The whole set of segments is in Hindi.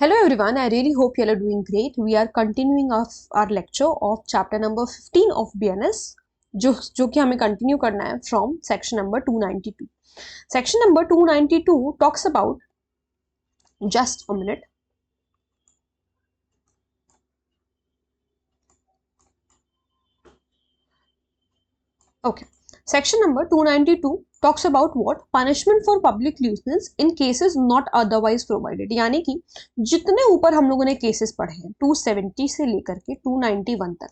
Hello everyone, I really hope you all are doing great. We are continuing our lecture of chapter number 15 of BNS जो कि हमें कंटिन्यू करना है from section number 292. Section number 292 talks about, just a minute. Okay. Section number 292 talks about what? Punishment for public nuisance in cases not otherwise provided. यानी कि जितने ऊपर हम लोगों ने केसेस पढ़े हैं 270 से लेकर के 291 तक,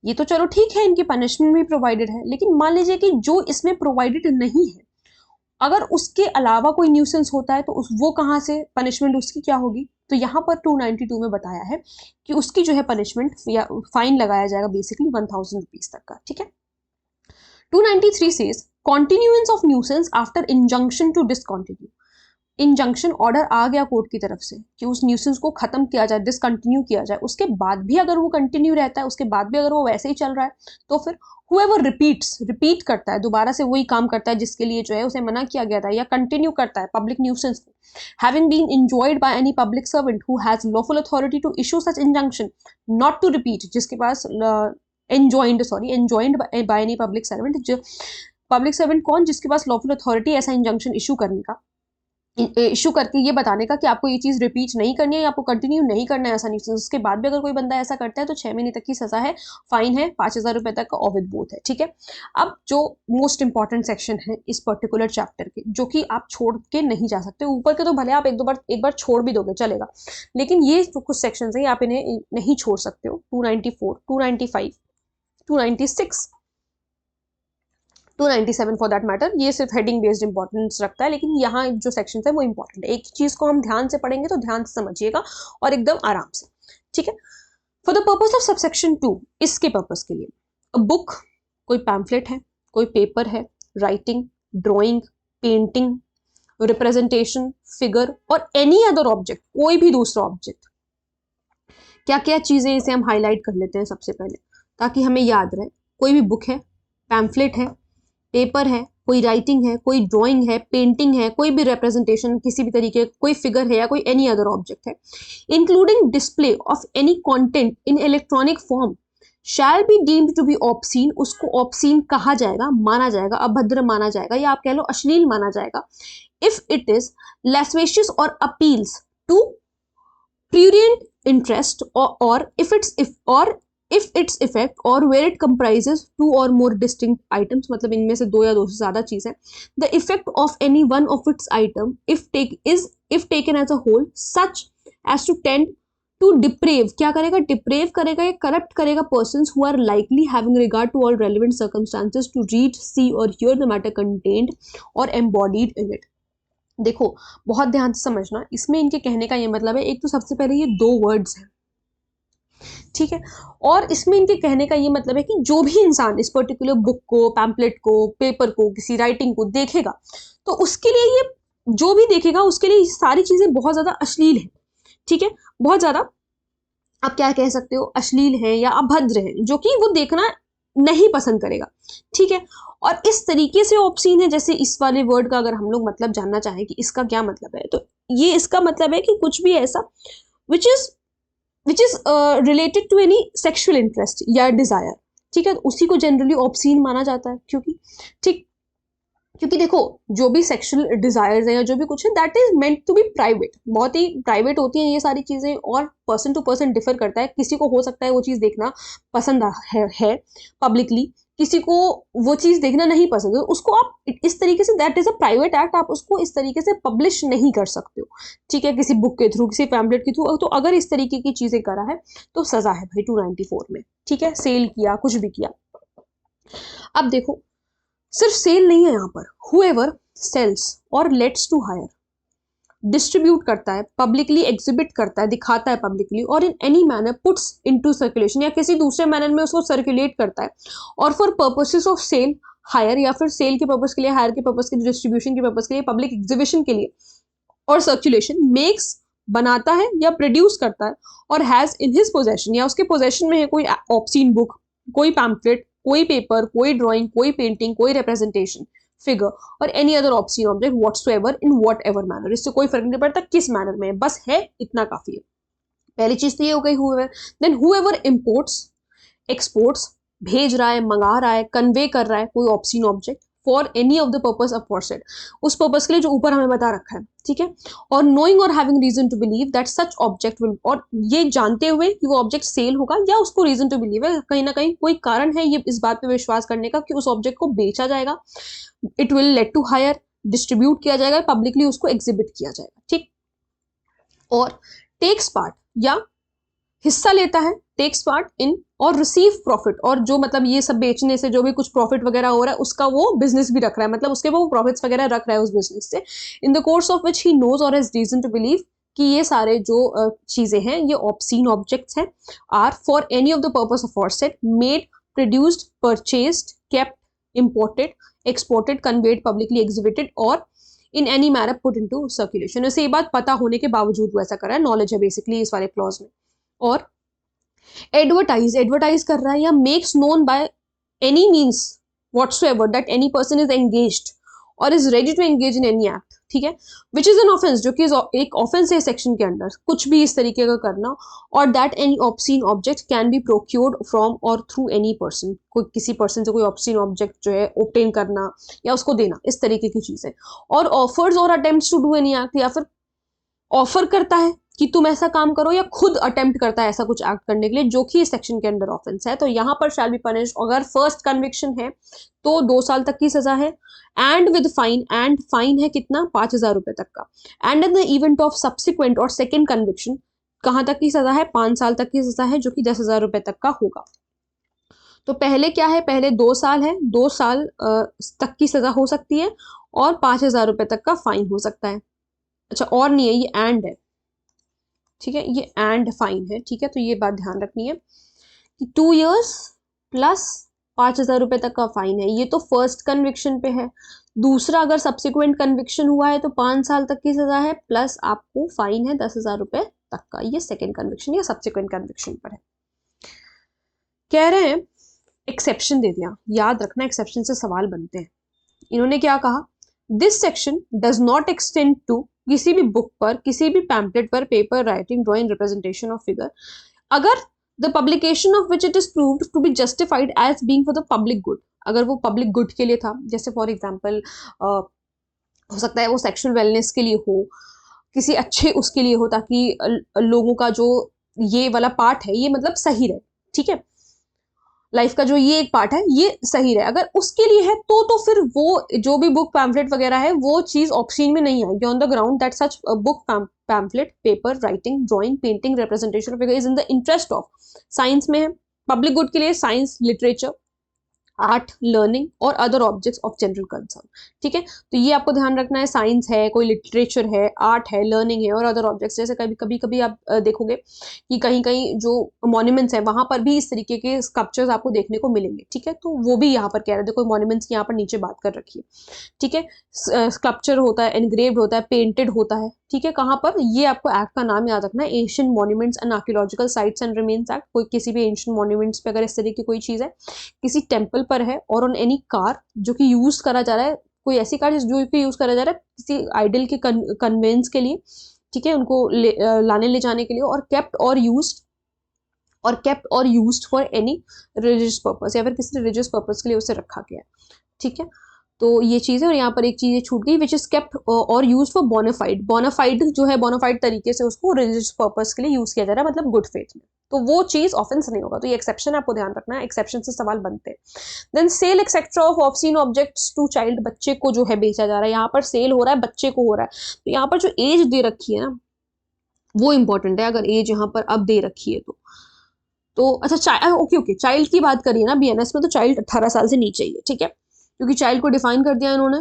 ये तो चलो ठीक है, इनकी पनिशमेंट भी प्रोवाइडेड है, लेकिन मान लीजिए कि जो इसमें प्रोवाइडेड नहीं है, अगर उसके अलावा कोई न्यूसेंस होता है तो वो कहाँ से पनिशमेंट उसकी क्या होगी? तो यहाँ पर 292 में बताया है कि उसकी जो है पनिशमेंट या फाइन लगाया जाएगा बेसिकली 1000 रुपीज तक का. ठीक है. 293 says continuance of nuisance after injunction to discontinue. Injunction order आ गया कोर्ट की तरफ से कि उस न्यूसेंस को खत्म किया जाए, डिसकंटिन्यू किया जाए, उसके बाद भी अगर वो कंटिन्यू रहता है, उसके बाद भी अगर वो वैसे ही चल रहा है, तो फिर whoever रिपीट करता है, दोबारा से वही काम करता है जिसके लिए जो है उसे मना किया गया था, या कंटिन्यू करता है पब्लिक न्यूसेंस को, having been enjoined by any public servant who has lawful authority to issue such injunction not to repeat, जिसके पास enjoined by any public servant, जो पब्लिक सर्वेंट कौन? जिसके पास लॉफुल अथॉरिटी ऐसा इंजंक्शन इशू करने का, इशू करके ये बताने का कि आपको ये चीज रिपीट नहीं करनी है या आपको कंटिन्यू नहीं करना है ऐसा न्यूसेंस. उसके बाद भी अगर कोई बंदा ऐसा करता है तो 6 महीने तक की सजा है, फाइन है, 5000 रुपए तक का और विद बोथ है. ठीक है. अब जो मोस्ट इंपॉर्टेंट सेक्शन है इस पर्टिकुलर चैप्टर के, जो कि आप छोड़ के नहीं जा सकते, ऊपर के तो भले आप एक बार छोड़ भी दोगे चलेगा, लेकिन ये जो कुछ सेक्शन है आप इन्हें नहीं छोड़ सकते हो. 294, 295, 296, 297 फॉर दैट मैटर, ये सिर्फ हेडिंग बेस्ड इंपॉर्टेंस रखता है, लेकिन यहाँ जो सेक्शन है वो इंपॉर्टेंट है. एक चीज को हम ध्यान से पढ़ेंगे तो ध्यान से समझिएगा और एकदम आराम से. ठीक है. For the purpose of subsection 2, इसके पर्पस के लिए बुक, कोई पैम्फलेट है, कोई पेपर है, writing, drawing, painting, representation, figure और एनी अदर ऑब्जेक्ट, कोई भी दूसरा ऑब्जेक्ट. क्या क्या चीजें इसे हम हाईलाइट कर लेते हैं सबसे पहले ताकि हमें याद रहे. कोई भी बुक है, पैम्फलेट है, पेपर है, कोई राइटिंग है, कोई ड्राइंग है, पेंटिंग है, कोई भी रिप्रेजेंटेशन किसी भी तरीके, कोई फिगर है या कोई एनी अदर ऑब्जेक्ट है, including display of any content in electronic form, shall be deemed to be obscene. उसको ऑब्सीन कहा जाएगा, माना जाएगा, अभद्र माना जाएगा, या आप कह लो अश्लील माना जाएगा, इफ इट इज लैस्वेशियस और अपील्स टू प्यूरिएंट इंटरेस्ट, और if its effect or where it comprises two or more distinct items, मतलब इनमें से 2 या 2 से ज्यादा चीज है, the effect of any one of its item if taken as a whole such as to tend to deprave, क्या करेगा? deprave करेगा या corrupt करेगा persons who are likely having regard to all relevant circumstances to read, see or hear the matter contained or embodied in it. देखो बहुत ध्यान से समझना, इसमें इनके कहने का ये मतलब है, एक तो सबसे पहले ये 2 वर्ड्स हैं, ठीक है, और इसमें इनके कहने का ये मतलब है कि जो भी इंसान इस पर्टिकुलर बुक को, पैम्पलेट को, पेपर को, किसी राइटिंग को देखेगा तो उसके लिए ये, जो भी देखेगा उसके लिए सारी चीजें बहुत ज्यादा अश्लील है. ठीक है, बहुत ज्यादा आप क्या कह सकते हो, अश्लील है या अभद्र है, जो कि वो देखना नहीं पसंद करेगा. ठीक है, और इस तरीके से ऑब्सीन है, जैसे इस वाले वर्ड का अगर हम लोग मतलब जानना चाहें कि इसका क्या मतलब है, तो ये इसका मतलब है कि कुछ भी ऐसा which is related to any sexual interest या desire. ठीक है, उसी को जनरली ऑब्सीन माना जाता है, क्योंकि देखो जो भी सेक्सुअल डिजायर्स है या जो भी कुछ है, that is meant to be private, बहुत ही प्राइवेट होती हैं ये सारी चीजें, और पर्सन टू पर्सन डिफर करता है. किसी को हो सकता है वो चीज देखना पसंद है पब्लिकली, किसी को वो चीज देखना नहीं पसंद है, उसको आप इस तरीके से, that is a private act, आप उसको इस तरीके से पब्लिश नहीं कर सकते हो. ठीक है, किसी बुक के थ्रू, किसी पैम्पलेट के थ्रू, तो अगर इस तरीके की चीजें करा है तो सजा है भाई 294 में. ठीक है, सेल किया, कुछ भी किया. अब देखो सिर्फ सेल नहीं है यहाँ पर, whoever sells और lets to hire, डिस्ट्रीब्यूट करता है, पब्लिकली एग्जिबिट करता है, दिखाता है पब्लिकली, और in any manner puts into circulation, या किसी दूसरे मैनर में उसको सर्कुलेट करता है, और for purposes of sale, hire, या फिर सेल के पर्पस के लिए, हायर के पर्पस के लिए, डिस्ट्रीब्यूशन के पर्पस के लिए, पब्लिक एग्जिबिशन के लिए और सर्कुलेशन, मेक्स बनाता है या प्रोड्यूस करता है, और हैज इन हिज पोजेशन, या उसके पोजेशन में है कोई ऑब्सीन बुक, कोई पैम्फलेट, कोई पेपर, कोई ड्राइंग, कोई पेंटिंग, कोई रिप्रेजेंटेशन, फिगर और any other obscene object whatsoever in whatever manner, इससे कोई फर्क नहीं पड़ता किस मैनर में, बस है इतना काफी है। पहली चीज तो ये हो गई whoever. Then whoever imports, exports, भेज रहा है, मंगा रहा है, कन्वे कर रहा है कोई obscene object for any of the purpose aforesaid, उस पर्पस के लिए जो ऊपर हमें बता रखा है, ठीक है। और नोइंग और having reason to believe that such object will, और ये जानते हुए कि वो ऑब्जेक्ट सेल होगा, या उसको रीजन टू बिलीव है, कहीं ना कहीं कोई कारण है ये इस बात पे विश्वास करने का कि उस ऑब्जेक्ट को बेचा जाएगा, it will let to hire, distribute किया जाएगा, पब्लिकली उसको एग्जिबिट किया जाएगा, ठीक। और टेक्स पार्ट या हिस्सा लेता है, टेक्स पार्ट इन, और रिसीव प्रॉफिट, और जो मतलब ये सब बेचने से जो भी कुछ प्रॉफिट वगैरह हो रहा है उसका वो बिजनेस भी रख रहा है, मतलब उसके वो प्रॉफिट्स वगैरह रख रहा है उस बिजनेस से, in the course of which he knows और हैज रीजन टू बिलीव कि ये सारे जो चीजें हैं ये ऑब्सीन ऑब्जेक्ट्स हैं, are for any of the purpose aforesaid, made, produced, purchased, kept, imported, exported, conveyed, publicly exhibited, और in any manner put into circulation. इसे ये बात पता होने के बावजूद वो ऐसा कर रहा है, नॉलेज है बेसिकली इस वाले क्लॉज में। और एडवर्टाइज, एडवर्टाइज कर रहा है, या makes known by any means whatsoever that any person is engaged और is ready to engage in any act, ठीक है, विच इज एन ऑफेंस, जो कि एक ऑफेंस है सेक्शन के अंडर, कुछ भी इस तरीके का करना, और that any obscene object can be procured from और थ्रू एनी पर्सन, कोई किसी पर्सन से कोई ऑब्सीन ऑब्जेक्ट जो है ऑब्टेन करना या उसको देना, इस तरीके की चीजें। और ऑफर्स और attempts to do any act, या फिर ऑफर करता है कि तुम ऐसा काम करो, या खुद अटेम्प्ट करता है ऐसा कुछ एक्ट करने के लिए, जो कि इस सेक्शन के अंडर ऑफेंस है। तो यहाँ पर शैल बी पनिश, अगर फर्स्ट कन्विक्शन है तो 2 साल तक की सजा है, and with fine, and fine है कितना, 5,000 रुपए तक का, and in the event of subsequent और सेकेंड कन्विक्शन कहाँ तक की सजा है, 5 साल तक की सजा है, जो कि 10,000 रुपए तक का होगा। तो पहले क्या है, पहले 2 साल है, 2 साल तक की सजा हो सकती है, और 5,000 रुपए तक का फाइन हो सकता है। अच्छा, और नहीं है, ये एंड है, ठीक है, ये एंड फाइन है, ठीक है। तो ये बात ध्यान रखनी है कि 2 years प्लस 5,000 रुपए तक का फाइन है, ये तो फर्स्ट कन्विक्शन पे है। दूसरा अगर सब्सिक्वेंट कन्विक्शन हुआ है तो 5 साल तक की सजा है, प्लस आपको फाइन है 10,000 रुपए तक का, ये सेकेंड कन्विक्शन या सब्सिक्वेंट कन्विक्शन पर है। कह रहे हैं एक्सेप्शन दे दिया, याद रखना एक्सेप्शन से सवाल बनते हैं। इन्होंने क्या कहा, this section does not extend to, किसी भी बुक पर, किसी भी पैम्पलेट पर, paper, writing, drawing, representation of figure, अगर the publication of which it is proved to be justified as being for the public good, अगर वो पब्लिक गुड के लिए था, जैसे फॉर एग्जाम्पल हो सकता है वो सेक्सुअल वेलनेस के लिए हो, किसी अच्छे उसके लिए हो, ताकि लोगों का जो ये वाला पार्ट है ये मतलब सही रहे, ठीक है, लाइफ का जो ये एक पार्ट है ये सही रहे, अगर उसके लिए है तो फिर वो जो भी बुक पैम्फलेट वगैरह है वो चीज ऑप्शन में नहीं आएगी, on the ground that such book pamphlet, paper, writing, drawing, painting, representation of figure is in the interest of, science में है, पब्लिक गुड के लिए साइंस, लिटरेचर, आर्ट, लर्निंग और other objects of general concern, ठीक है। तो ये आपको ध्यान रखना है, साइंस है, कोई लिटरेचर है, आर्ट है, लर्निंग है और अदर ऑब्जेक्ट्स, जैसे कभी आप देखोगे कि कहीं कहीं जो मॉन्यूमेंट्स है वहां पर भी इस तरीके के स्कल्पचर्स आपको देखने को मिलेंगे, ठीक है। तो वो भी यहाँ पर कह रहे हैं, देखो मॉन्यूमेंट्स की यहाँ पर नीचे बात कर रखी है, ठीक है। स्कल्पचर होता है, एनग्रेव्ड होता है, पेंटेड होता है, ठीक है। कहाँ पर, ये आपको एक्ट का नाम याद रखना है, Asian monuments and archaeological sites and remains act. कोई किसी भी एशियन मॉन्यूमेंट्स पे अगर इस तरीके की कोई चीज है, किसी टेम्पल पर है, और ऑन एनी कार जो कि यूज करा जा रहा है, कोई ऐसी कार जो कि यूज करा जा रहा है किसी आइडल के कन्वेंस के लिए, ठीक है, उनको लाने ले जाने के लिए, और केप्ट और used for any religious purpose, या फिर किसी रिलीजियस पर्पस के लिए उसे रखा गया है, ठीक है। तो ये चीज है, और यहाँ पर एक चीज छूट गई, विच इज केप्ट और यूज फॉर बोनाफाइड, बोनाफाइड जो है बोनाफाइड तरीके से उसको रिलीजियस पर्पस के लिए यूज किया जा रहा है, मतलब गुड फेथ में, तो वो चीज ऑफेंस नहीं होगा। तो ये एक्सेप्शन आपको ध्यान रखना है, एक्सेप्शन से सवाल बनते हैं। Then sale etcetera of obscene objects to child, बच्चे को जो है बेचा जा रहा है, यहाँ पर सेल हो रहा है, बच्चे को हो रहा है, तो यहाँ पर जो एज दे रखी है ना वो इंपॉर्टेंट है, अगर एज यहाँ पर अब दे रखी है तो अच्छा, ओके चाइल्ड की बात करिए ना बीएनएस में, तो चाइल्ड 18 साल से नीचे ही है, ठीक है, क्योंकि चाइल्ड को डिफाइन कर दिया इन्होंने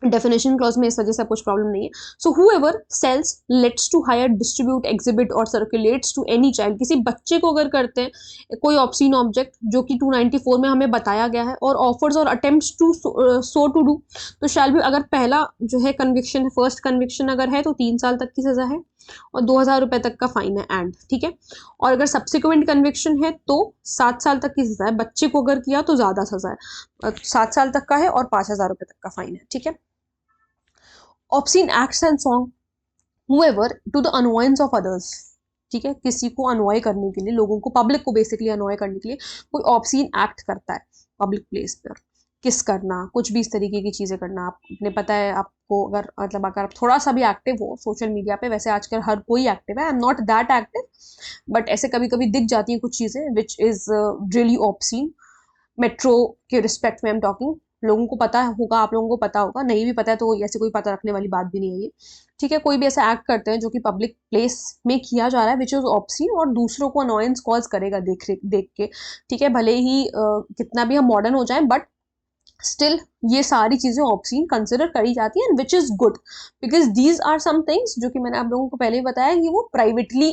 डेफिनेशन क्लॉज में, इस वजह से कुछ प्रॉब्लम नहीं है। So whoever sells, lets to hire, distribute, exhibit और सर्कुलेट्स टू एनी चाइल्ड, किसी बच्चे को अगर करते हैं कोई ऑब्सीन ऑब्जेक्ट, जो कि 294 में हमें बताया गया है, और ऑफर्स और attempts to so to do, तो शैल भी, अगर पहला जो है कन्विक्शन, फर्स्ट कन्विक्शन अगर है तो 3 साल तक की सजा है, और 2,000 रुपए तक का फाइन है एंड, ठीक है। और अगर सब्सिक्वेंट कन्विक्शन है तो 7 साल तक की सजा है, बच्चे को अगर किया तो ज्यादा सजा है, 7 साल तक का है और 5,000 रुपए तक का फाइन है, ठीक है। Obscene acts and song whoever to the annoyance of others, ठीक है, किसी को अनॉय करने के लिए, लोगों को, पब्लिक को बेसिकली अनॉय करने के लिए कोई ऑब्सीन एक्ट करता है पब्लिक प्लेस पर, किस करना, कुछ भी इस तरीके की चीजें करना, आपने पता है आपको, अगर मतलब अगर आप थोड़ा सा भी एक्टिव हो सोशल मीडिया पे, वैसे आजकल हर कोई एक्टिव है, I am not that active, but ऐसे कभी कभी दिख जाती हैं कुछ चीजें which is really obscene. Metro के रिस्पेक्ट में आई एम टॉकिंग, लोगों को पता होगा, आप लोगों को पता होगा, नहीं भी पता है तो ऐसे कोई पता रखने वाली बात भी नहीं है ये, ठीक है। कोई भी ऐसा एक्ट करते हैं जो कि पब्लिक प्लेस में किया जा रहा है विच इज ऑब्सीन और दूसरों को अनॉयंस कॉज करेगा देख के, ठीक है, भले ही कितना भी हम मॉडर्न हो जाएं, बट स्टिल ये सारी चीजें ऑब्सीन कंसिडर करी जाती है, which is good, because these are some things जो कि मैंने आप लोगों को पहले ही बताया कि वो प्राइवेटली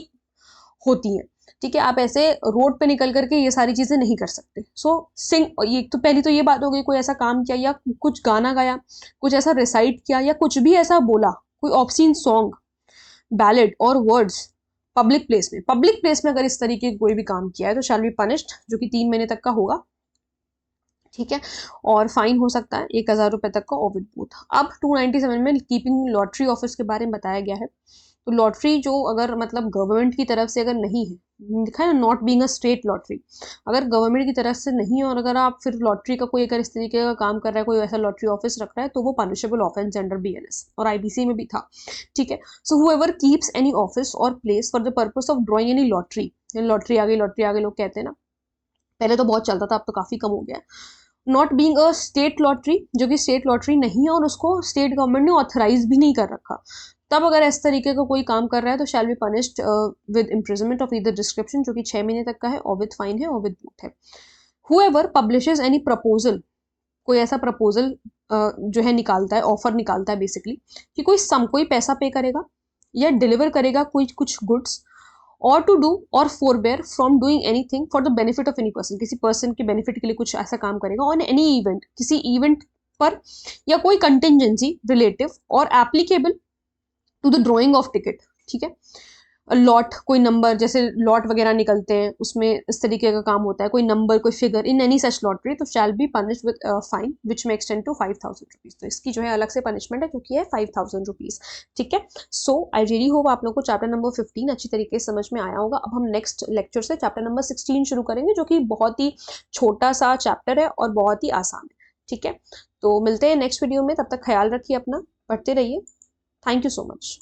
होती हैं, ठीक है। आप ऐसे रोड पे निकल करके ये सारी चीजें नहीं कर सकते। सो सिंग, ये तो पहली तो ये बात हो गई, कोई ऐसा काम किया या कुछ गाना गाया, कुछ ऐसा रिसाइट किया या कुछ भी ऐसा बोला, कोई ऑब्सीन सॉन्ग, बैलेड और वर्ड्स पब्लिक प्लेस में अगर इस तरीके कोई भी काम किया है तो शैल बी पनिश्ड, जो कि 3 महीने तक का होगा, ठीक है। और फाइन हो सकता है 1,000 रुपए तक का और विद बूथ। अब 297 में कीपिंग लॉटरी ऑफिस के बारे में बताया गया है। तो लॉटरी जो अगर मतलब गवर्नमेंट की तरफ से अगर नहीं है, दिखा है ना, not being a state lottery, अगर गवर्नमेंट की तरफ से नहीं है और अगर आप फिर लॉटरी का कोई अगर इस तरीके का काम कर रहा है, कोई ऐसा लॉटरी ऑफिस रख रहा है, तो वो पनिशेबल ऑफेंस अंडर BNS और IPC में भी था, ठीक है। So whoever keeps any office और place for the purpose of drawing any lottery, lottery आ गई लोग कहते हैं ना, पहले तो बहुत चलता था, अब तो काफी कम हो गया। Not being a state lottery, जो कि स्टेट लॉटरी नहीं है और उसको स्टेट गवर्नमेंट ने ऑथराइज भी नहीं कर रखा, तब अगर इस तरीके का कोई काम कर रहा है तो shall be punished with imprisonment of either description, जो कि 6 महीने तक का है, और विद फाइन है और विद बूट है। हुएवर पब्लिशेस एनी प्रपोजल, कोई ऐसा प्रपोजल जो है निकालता है, ऑफर निकालता है बेसिकली, कि कोई पैसा पे करेगा या डिलीवर करेगा कोई कुछ गुड्स, और टू डू और forbear from doing anything for the benefit of any person, किसी पर्सन के बेनिफिट के लिए कुछ ऐसा काम करेगा ऑन एनी इवेंट, किसी इवेंट पर, या कोई कंटिजेंसी रिलेटिव और applicable to the drawing of ticket, ठीक है। लॉट, कोई नंबर, जैसे लॉट वगैरह निकलते हैं उसमें इस तरीके का काम होता है, कोई नंबर, कोई figure in any such lottery, तो shall be punished with fine which may extend to 5,000 rupees. तो इसकी जो है अलग से पनिशमेंट है, क्योंकि है 5,000 रुपीज, ठीक है। सो आई रियली होप आप लोग को चैप्टर नंबर 15 अच्छी तरीके से समझ में आया होगा। अब हम नेक्स्ट लेक्चर से चैप्टर नंबर 16 शुरू करेंगे, जो कि बहुत ही छोटा सा चैप्टर है और बहुत ही आसान है, ठीक है। तो मिलते हैं नेक्स्ट वीडियो में, तब तक ख्याल रखिए अपना, पढ़ते रहिए। Thank you so much.